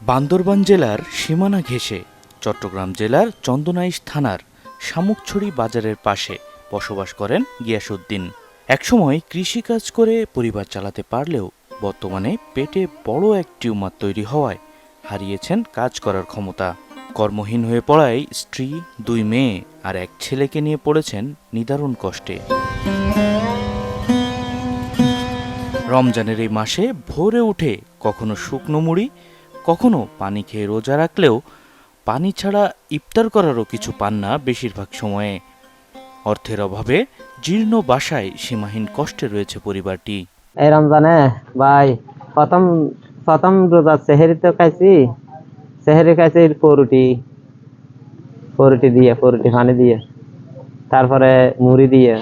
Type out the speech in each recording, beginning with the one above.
বান্দরবান জেলার সীমানা ঘেঁষে চট্টগ্রাম জেলার চন্দনাইশ থানার শামুকছড়ি বাজারের পাশে বসবাস করেন গিয়াসউদ্দিন। একসময় কৃষিকাজ করে পরিবার চালাতে পারলেও বর্তমানে পেটে বড় এক টিউমার তৈরি হওয়ায় হারিয়েছেন কাজ করার ক্ষমতা। কর্মহীন হয়ে পড়ায় স্ত্রী, 2 মেয়ে আর এক ছেলেকে নিয়ে পড়েছেন নিদারুণ কষ্টে। রমজানের এই মাসে ভোরে উঠে কখনো শুকনো মুড়ি, কখনো পানি খেয়ে রোজা রাখলেও পানি ছাড়া ইফতার করারও কিছু পান না বেশিরভাগ সময়ে। অর্থের অভাবে জীর্ণ বাসায় সীমাহীন কষ্টে রয়েছে পরিবারটি। এই রমজানে ভাই প্রথম রোজা সেহেরি তো খাইছি, পরোটি দিয়ে পানি দিয়ে, তারপরে মুড়ি দিয়ে,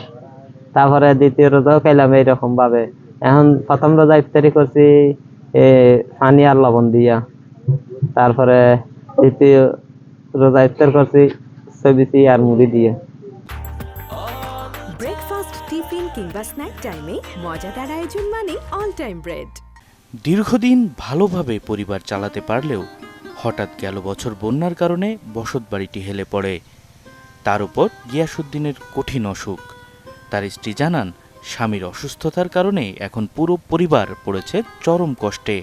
তারপরে দ্বিতীয় রোজাও খাইলাম এইরকম ভাবে। এখন প্রথম রোজা ইফতারি করছি পানি আর লবণ দিয়া, তারপরে দ্বিতীয় রোজা ইফতার করছি সবজি আর মুড়ি দিয়ে। ব্রেকফাস্ট, টিফিন কিংবা স্ন্যাক টাইমে মজাদার আয়োজন মানে অল টাইম ব্রেড। দীর্ঘদিন ভালোভাবে পরিবার চালাতে পারলেও হঠাৎ গেল বছর বন্যার কারণে বসতবাড়িটি হেলে পড়ে। তার উপর গিয়াসউদ্দিনের কঠিন অসুখ। তার স্ত্রী জানান, স্বামীর অসুস্থতার কারণে এখন পুরো পরিবার পড়েছে চরম কষ্টে।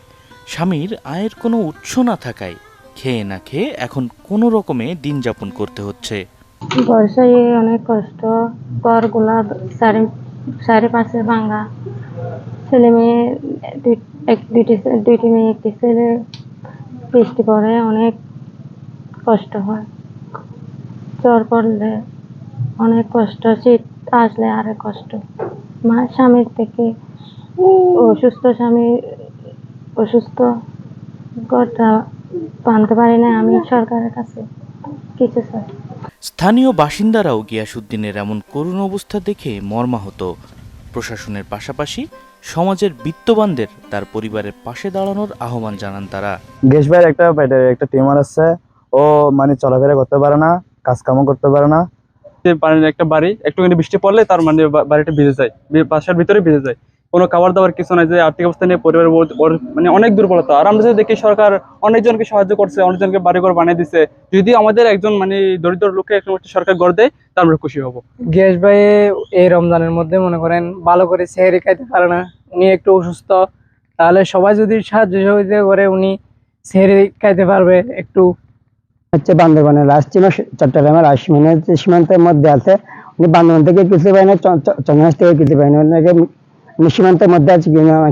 স্বামীর আয়ের কোনো উৎস না থাকায় খেয়ে না খেয়ে এখন কোনো রকমে দিন যাপন করতে হচ্ছে। বর্ষায় অনেক কষ্ট, ঘরগুলা সাড়ে পাঁচে ভাঙা, ছেলে মেয়ে দুইটি মেয়ে একটি ছেলে, বৃষ্টি পড়ে অনেক কষ্ট হয়, জ্বর পড়লে অনেক কষ্ট, শীত আসলে আরো কষ্ট। স্বামীর থেকে স্বামী অসুস্থ, ঘরটা বাঁধতে পারি না, আমি সরকারের কাছে কিছু চাই। স্থানীয় বাসিন্দারাও গিয়াসউদ্দিনের এমন করুণ অবস্থা দেখে মর্মাহত। প্রশাসনের পাশাপাশি সমাজের বিত্তবানদের তার পরিবারের পাশে দাঁড়ানোর আহ্বান জানান তারা। গ্যাস ভাইয়ের একটা টিউমার আছে, ও মানে চলাফেরা করতে পারে না, কাজকামও করতে পারে না। পানির একটা বাড়ি, একটুখানি বৃষ্টি পড়লে তার মানে বাড়িটা ভিজে যায়, বাসার ভিতরে ভিজে যায়। কোনো খাবার দাবার কিছু নাই, যে আর্থিক অবস্থা নিয়ে পরিবারের মানে অনেক দুর্বলতা। আর আমরা যদি দেখি সরকার অনেকজনকে সাহায্য করছে, অনেকজনকে বাড়িঘর বানিয়ে দিচ্ছে। যদি আমাদের একজন মানে দরিদ্র লোককে সরকার ঘর দেয় তা আমরা খুশি হব। গ্যাস ভাই এই রমজানের মধ্যে মনে করেন ভালো করে সেহরি খাইতে পারে না, উনি একটু অসুস্থ। তাহলে সবাই যদি সাহায্য সহযোগিতা করে উনি সেহরি খাইতে পারবে একটু। হচ্ছে বান্দরবানের চট্টগ্রামের সীমান্তের মধ্যে আছে। উনি বান্দরবান থেকে কিছু পায় না, চন্দনাইশ থেকে কিছু পায় না, উনি সীমান্তের মধ্যে আছে,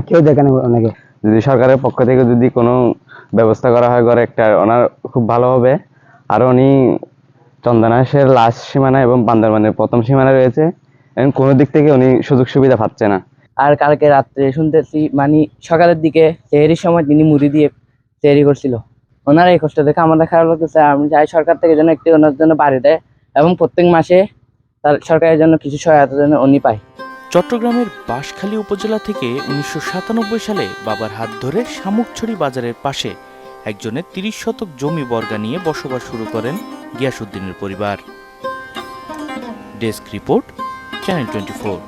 কেউ দেখে না ওনাকে। যদি সরকারের পক্ষ থেকে যদি কোনো ব্যবস্থা করা হয় ঘরে একটা, ওনার খুব ভালো হবে। আর উনি চন্দনাইশের লাস্ট সীমানা এবং বান্দরবানের প্রথম সীমানা রয়েছে, এবং কোনো দিক থেকে উনি সুযোগ সুবিধা পাচ্ছে না। আর কালকে রাত্রে শুনতেছি মানে সকালের দিকে সেহরির সময় তিনি মুড়ি দিয়ে সেহরি করছিল। ওনার এই কষ্ট দেখে আমাদের খারাপ লাগতেছে। আমি চাই সরকার থেকে যেন একটি ওনার জন্য বাড়ি দেয়, এবং প্রত্যেক মাসে তার সরকারের জন্য কিছু সহায়তা যেন উনি পায়। চট্টগ্রামের বাঁশখালী উপজেলা থেকে 1997 সালে বাবার হাত ধরে শামুকছড়ি বাজারের পাশে একজনের 30 শতক জমি বর্গা নিয়ে বসবাস শুরু করেন গিয়াসউদ্দিনের পরিবার। Desk report, channel 24।